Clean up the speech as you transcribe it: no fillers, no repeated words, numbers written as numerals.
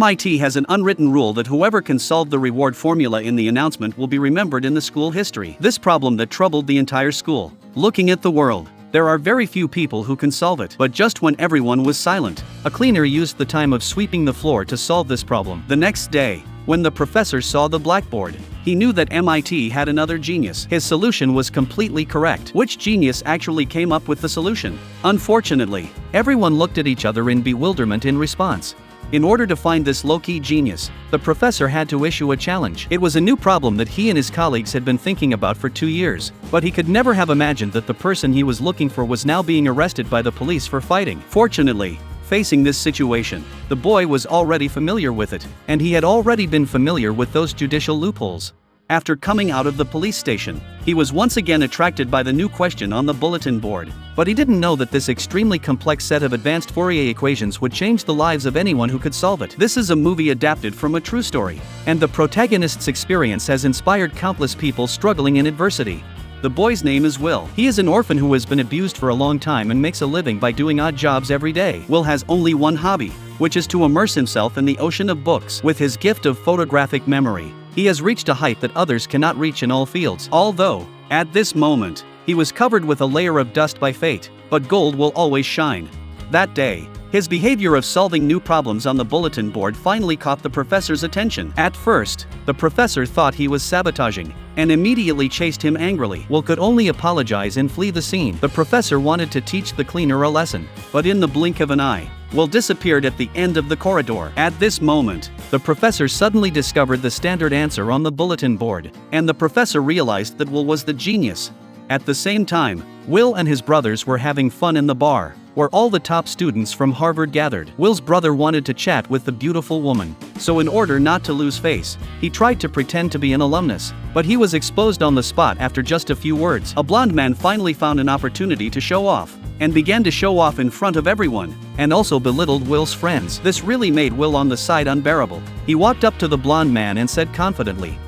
MIT has an unwritten rule that whoever can solve the reward formula in the announcement will be remembered in the school history. This problem that troubled the entire school. Looking at the world, there are very few people who can solve it. But just when everyone was silent, a cleaner used the time of sweeping the floor to solve this problem. The next day, when the professor saw the blackboard, he knew that MIT had another genius. His solution was completely correct. Which genius actually came up with the solution? Unfortunately, everyone looked at each other in bewilderment in response. In order to find this low-key genius, the professor had to issue a challenge. It was a new problem that he and his colleagues had been thinking about for 2 years, but he could never have imagined that the person he was looking for was now being arrested by the police for fighting. Fortunately, facing this situation, the boy was already familiar with it, and he had already been familiar with those judicial loopholes. After coming out of the police station, he was once again attracted by the new question on the bulletin board. But he didn't know that this extremely complex set of advanced Fourier equations would change the lives of anyone who could solve it. This is a movie adapted from a true story, and the protagonist's experience has inspired countless people struggling in adversity. The boy's name is Will. He is an orphan who has been abused for a long time and makes a living by doing odd jobs every day. Will has only one hobby, which is to immerse himself in the ocean of books. With his gift of photographic memory, he has reached a height that others cannot reach in all fields. Although, at this moment, he was covered with a layer of dust by fate, but gold will always shine. That day, his behavior of solving new problems on the bulletin board finally caught the professor's attention. At first, the professor thought he was sabotaging, and immediately chased him angrily. Will could only apologize and flee the scene. The professor wanted to teach the cleaner a lesson, but in the blink of an eye, Will disappeared at the end of the corridor. At this moment, the professor suddenly discovered the standard answer on the bulletin board, and the professor realized that Will was the genius. At the same time, Will and his brothers were having fun in the bar, where all the top students from Harvard gathered. Will's brother wanted to chat with the beautiful woman, so in order not to lose face, he tried to pretend to be an alumnus, but he was exposed on the spot after just a few words. A blonde man finally found an opportunity to show off, and began to show off in front of everyone, and also belittled Will's friends. This really made Will on the side unbearable. He walked up to the blonde man and said confidently,